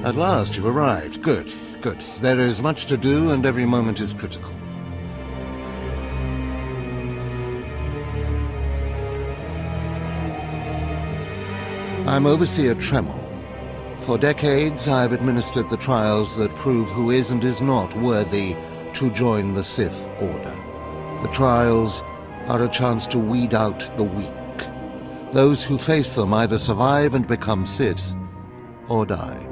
At last you've arrived. Good, good. There is much to do and every moment is critical. I'm Overseer Tremel. For decades, I've administered the trials that prove who is and is not worthy to join the Sith Order. The trials are a chance to weed out the weak. Those who face them either survive and become Sith, or die.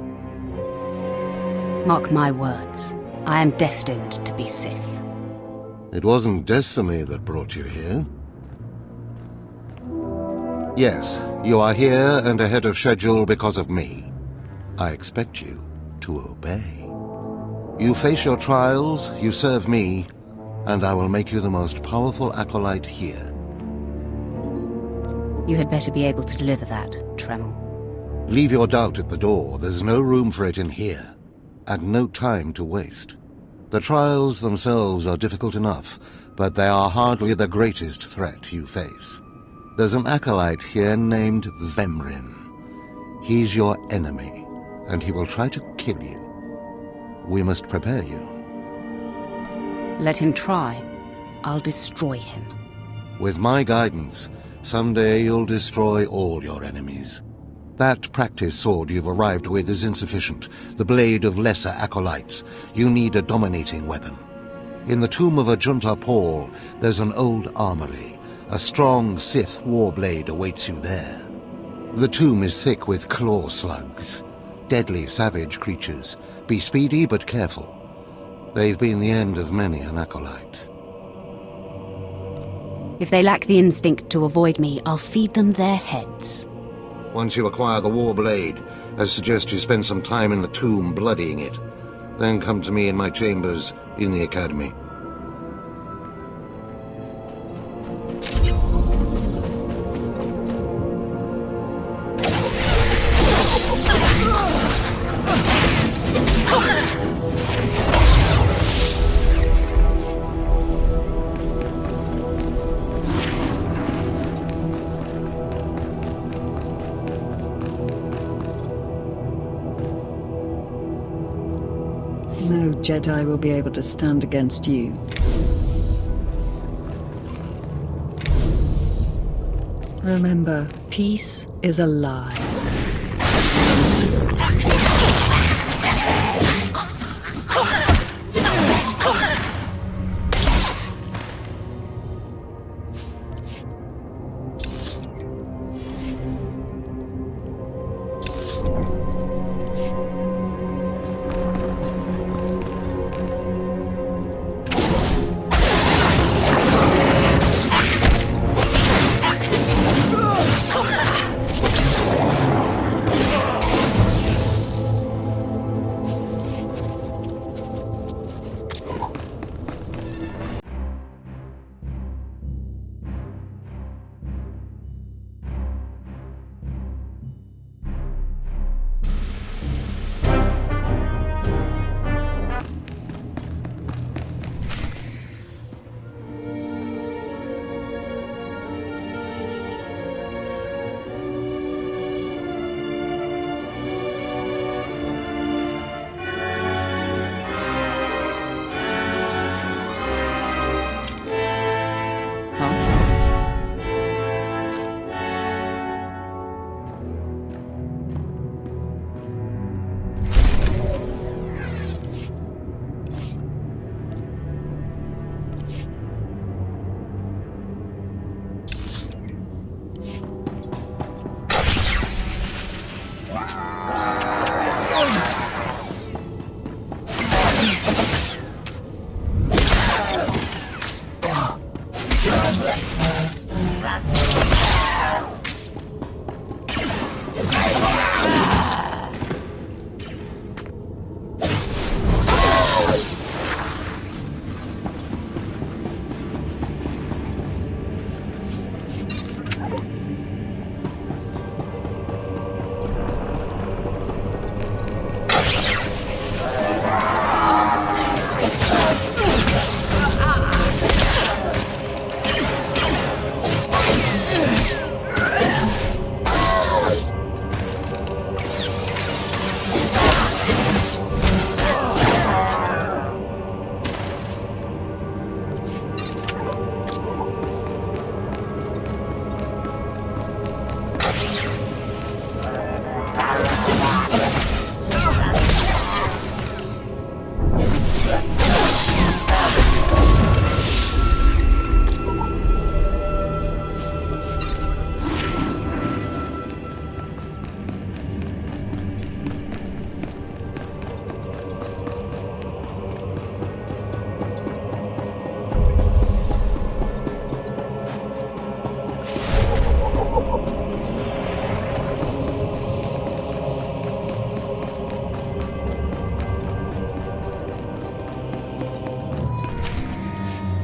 Mark my words. I am destined to be Sith. It wasn't destiny that brought you here. Yes, you are here and ahead of schedule because of me. I expect you to obey. You face your trials, you serve me, and I will make you the most powerful acolyte here. You had better be able to deliver that, Tremel. Leave your doubt at the door. There's no room for it in here, and no time to waste. The trials themselves are difficult enough, but they are hardly the greatest threat you face. There's an acolyte here named Vemrin. He's your enemy, and he will try to kill you. We must prepare you. Let him try. I'll destroy him. With my guidance, someday you'll destroy all your enemies. That practice sword you've arrived with is insufficient. The blade of lesser acolytes. You need a dominating weapon. In the tomb of Ajunta Pall, there's an old armory. A strong Sith warblade awaits you there. The tomb is thick with claw slugs. Deadly, savage creatures. Be speedy but careful. They've been the end of many an acolyte. If they lack the instinct to avoid me, I'll feed them their heads. Once you acquire the warblade, I suggest you spend some time in the tomb bloodying it. Then come to me in my chambers in the academy. No Jedi will be able to stand against you. Remember, peace is a lie.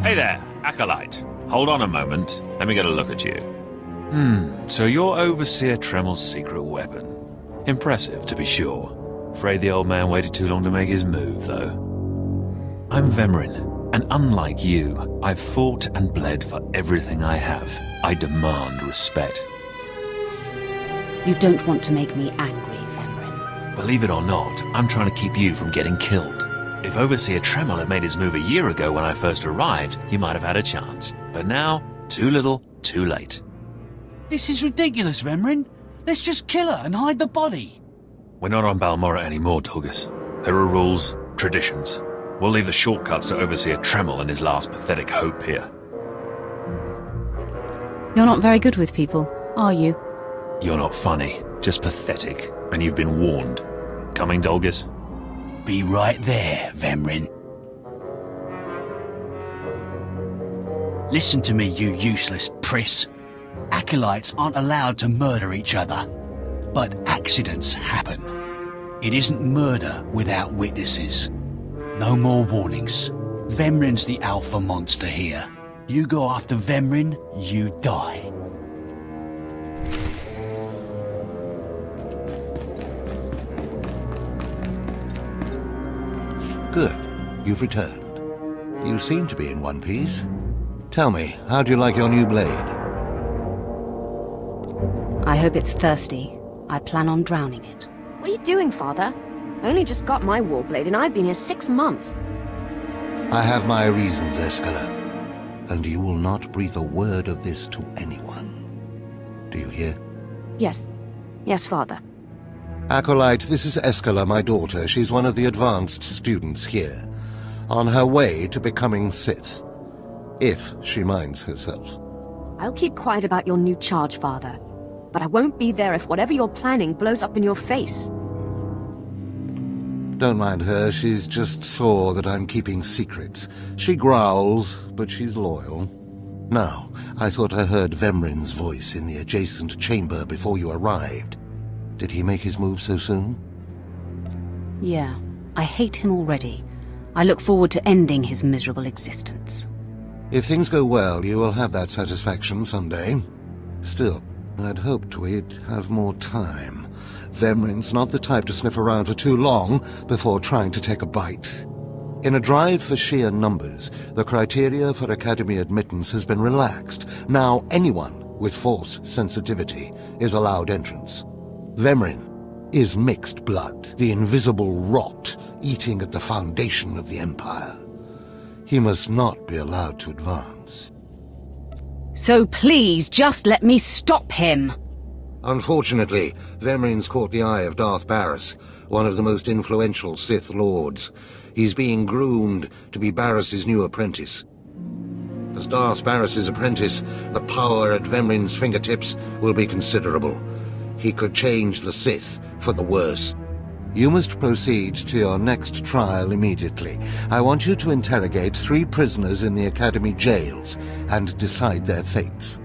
Hey there, Acolyte. Hold on a moment. Let me get a look at you. So you're Overseer Tremel's secret weapon. Impressive, to be sure. Afraid the old man waited too long to make his move, though. I'm Vemrin, and unlike you, I've fought and bled for everything I have. I demand respect. You don't want to make me angry, Vemrin. Believe it or not, I'm trying to keep you from getting killed. If Overseer Tremel had made his move a year ago when I first arrived, he might have had a chance. But now, too little, too late. This is ridiculous, Vemrin. Let's just kill her and hide the body. We're not on Balmorra anymore, Tulgus. There are rules, traditions. We'll leave the shortcuts to Overseer Tremel and his last pathetic hope here. You're not very good with people, are you? You're not funny, just pathetic, and you've been warned. Coming, Dolgus? Be right there, Vemrin. Listen to me, you useless priss. Acolytes aren't allowed to murder each other. But accidents happen. It isn't murder without witnesses. No more warnings. Vemrin's the alpha monster here. You go after Vemrin, you die. Good. You've returned. You seem to be in one piece. Tell me, how do you like your new blade? I hope it's thirsty. I plan on drowning it. What are you doing, Father? I only just got my warblade and I've been here 6 months. I have my reasons, Escala. And you will not breathe a word of this to anyone. Do you hear? Yes. Yes, Father. Acolyte, this is Escala, my daughter. She's one of the advanced students here. On her way to becoming Sith. If she minds herself. I'll keep quiet about your new charge, Father. But I won't be there if whatever you're planning blows up in your face. Don't mind her, she's just sore that I'm keeping secrets. She growls, but she's loyal. Now, I thought I heard Vemrin's voice in the adjacent chamber before you arrived. Did he make his move so soon? Yeah, I hate him already. I look forward to ending his miserable existence. If things go well, you will have that satisfaction someday. Still, I'd hoped we'd have more time. Vemrin's not the type to sniff around for too long before trying to take a bite. In a drive for sheer numbers, the criteria for Academy admittance has been relaxed. Now anyone with Force sensitivity is allowed entrance. Vemrin is mixed blood, the invisible rot eating at the foundation of the Empire. He must not be allowed to advance. So please, just let me stop him! Unfortunately, Vemrin's caught the eye of Darth Barris, one of the most influential Sith Lords. He's being groomed to be Barris's new apprentice. As Darth Barris's apprentice, the power at Vemrin's fingertips will be considerable. He could change the Sith for the worse. You must proceed to your next trial immediately. I want you to interrogate 3 prisoners in the Academy jails and decide their fates.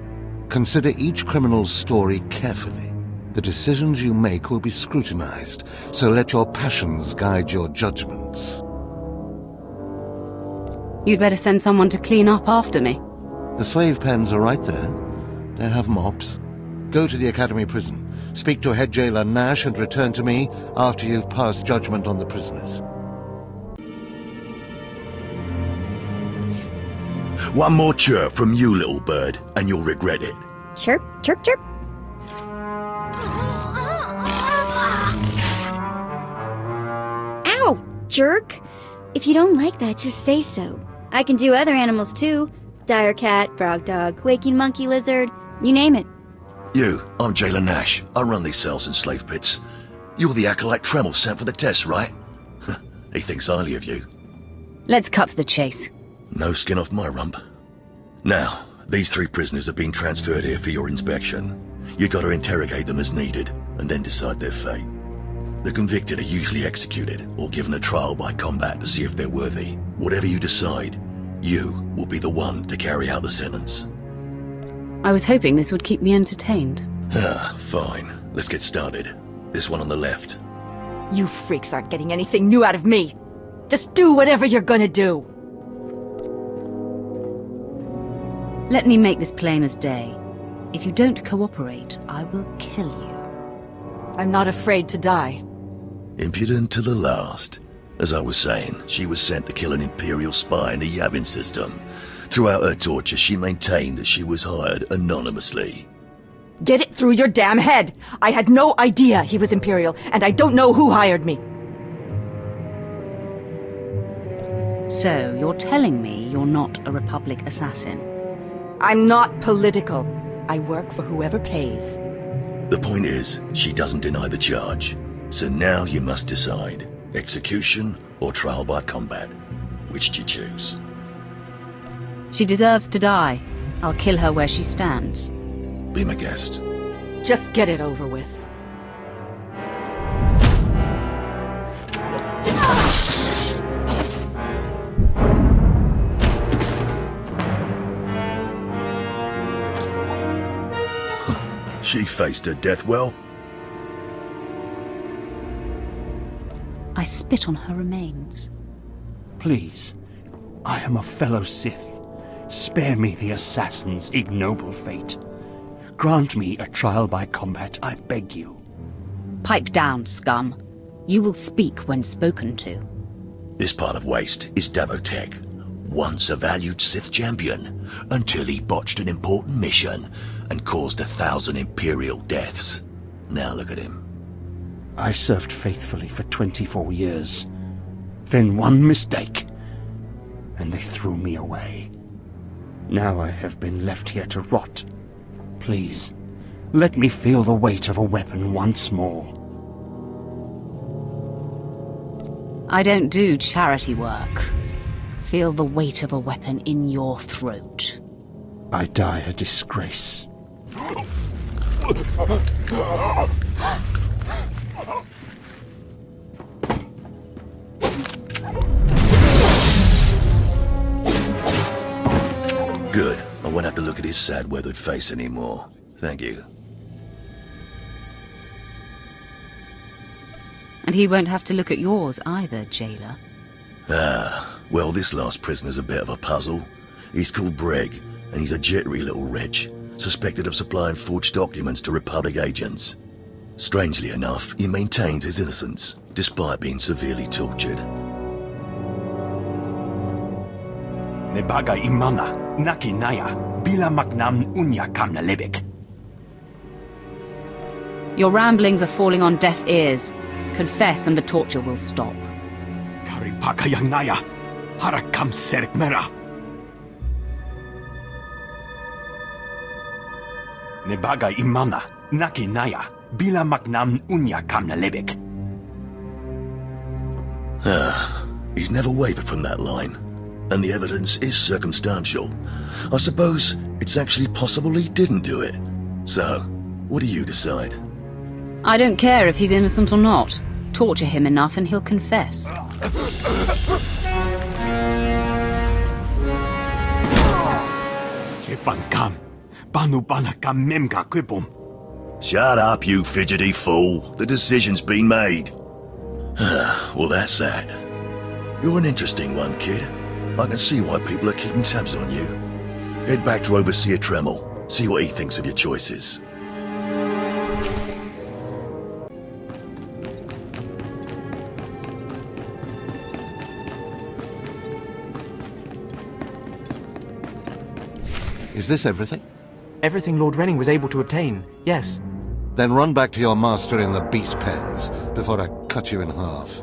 Consider each criminal's story carefully. The decisions you make will be scrutinized, so let your passions guide your judgments. You'd better send someone to clean up after me. The slave pens are right there. They have mops. Go to the Academy prison. Speak to head jailer Nash and return to me after you've passed judgment on the prisoners. One more chirp from you, little bird, and you'll regret it. Chirp, chirp, chirp. Ow, jerk! If you don't like that, just say so. I can do other animals too. Dire cat, frog dog, waking monkey lizard, you name it. You, I'm Jailer Nash. I run these cells and slave pits. You're the Acolyte Tremel sent for the test, right? He thinks highly of you. Let's cut to the chase. No skin off my rump. Now, these 3 prisoners have been transferred here for your inspection. You gotta interrogate them as needed, and then decide their fate. The convicted are usually executed, or given a trial by combat to see if they're worthy. Whatever you decide, you will be the one to carry out the sentence. I was hoping this would keep me entertained. Fine. Let's get started. This one on the left. You freaks aren't getting anything new out of me. Just do whatever you're gonna do. Let me make this plain as day. If you don't cooperate, I will kill you. I'm not afraid to die. Impudent to the last. As I was saying, she was sent to kill an Imperial spy in the Yavin system. Throughout her torture, she maintained that she was hired anonymously. Get it through your damn head! I had no idea he was Imperial, and I don't know who hired me. So, you're telling me you're not a Republic assassin? I'm not political. I work for whoever pays. The point is, she doesn't deny the charge. So now you must decide. Execution or trial by combat. Which do you choose? She deserves to die. I'll kill her where she stands. Be my guest. Just get it over with. She faced her death well. I spit on her remains. Please, I am a fellow Sith. Spare me the assassin's ignoble fate. Grant me a trial by combat, I beg you. Pipe down, scum. You will speak when spoken to. This part of Waste is Davotech, once a valued Sith champion, until he botched an important mission and caused 1,000 Imperial deaths. Now look at him. I served faithfully for 24 years. Then one mistake, and they threw me away. Now I have been left here to rot. Please, let me feel the weight of a weapon once more. I don't do charity work. Feel the weight of a weapon in your throat. I die a disgrace. Good. I won't have to look at his sad, weathered face anymore. Thank you. And he won't have to look at yours either, jailer. Well, this last prisoner's a bit of a puzzle. He's called Breg, and he's a jittery little wretch, suspected of supplying forged documents to Republic agents. Strangely enough, he maintains his innocence, despite being severely tortured. Nebaga imana, naki naya, bila maknam unya kamna lebek. Your ramblings are falling on deaf ears. Confess and the torture will stop. Karipaka yang naya, harakam serek mera. Nebaga imana, naki naya, bila maknam unya kamna lebek. He's never wavered from that line. And the evidence is circumstantial. I suppose it's actually possible he didn't do it. So, what do you decide? I don't care if he's innocent or not. Torture him enough and he'll confess. Shut up, you fidgety fool. The decision's been made. Well, that's that. You're an interesting one, kid. I can see why people are keeping tabs on you. Head back to Overseer Tremel. See what he thinks of your choices. Is this everything? Everything Lord Renning was able to obtain, yes. Then run back to your master in the beast pens before I cut you in half.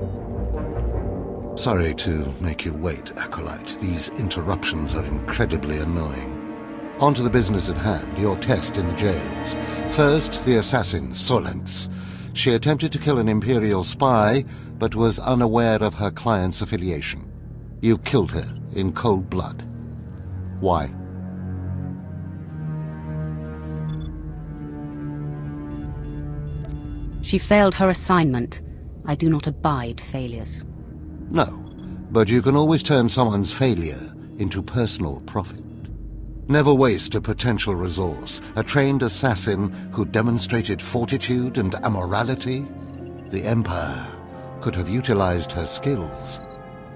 Sorry to make you wait, Acolyte. These interruptions are incredibly annoying. On to the business at hand, your test in the jails. First, the assassin, Solence. She attempted to kill an Imperial spy, but was unaware of her client's affiliation. You killed her in cold blood. Why? She failed her assignment. I do not abide failures. No, but you can always turn someone's failure into personal profit. Never waste a potential resource. A trained assassin who demonstrated fortitude and amorality. The Empire could have utilized her skills.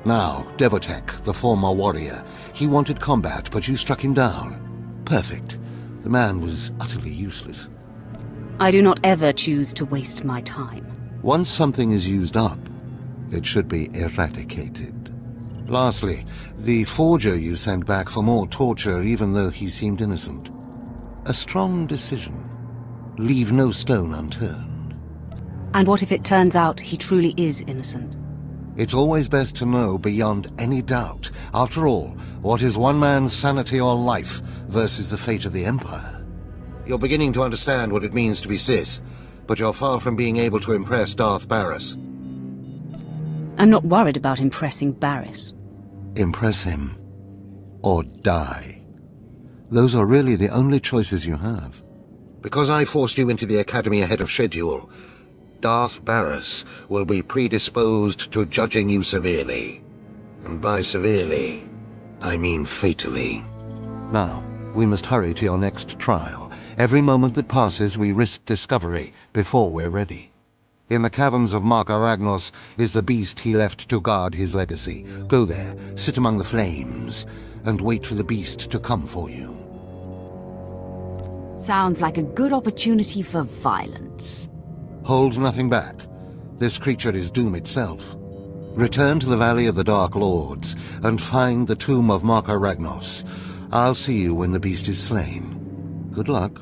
Now, Devotek, the former warrior, he wanted combat, but you struck him down. Perfect. The man was utterly useless. I do not ever choose to waste my time. Once something is used up, it should be eradicated. Lastly, the forger you sent back for more torture even though he seemed innocent. A strong decision. Leave no stone unturned. And what if it turns out he truly is innocent? It's always best to know beyond any doubt. After all, what is one man's sanity or life versus the fate of the Empire? You're beginning to understand what it means to be Sith, but you're far from being able to impress Darth Barris. I'm not worried about impressing Barris. Impress him, or die. Those are really the only choices you have. Because I forced you into the Academy ahead of schedule, Darth Barris will be predisposed to judging you severely. And by severely, I mean fatally. Now, we must hurry to your next trial. Every moment that passes, we risk discovery before we're ready. In the caverns of Marka Ragnos is the beast he left to guard his legacy. Go there, sit among the flames, and wait for the beast to come for you. Sounds like a good opportunity for violence. Hold nothing back. This creature is doom itself. Return to the Valley of the Dark Lords, and find the tomb of Marka Ragnos. I'll see you when the beast is slain. Good luck.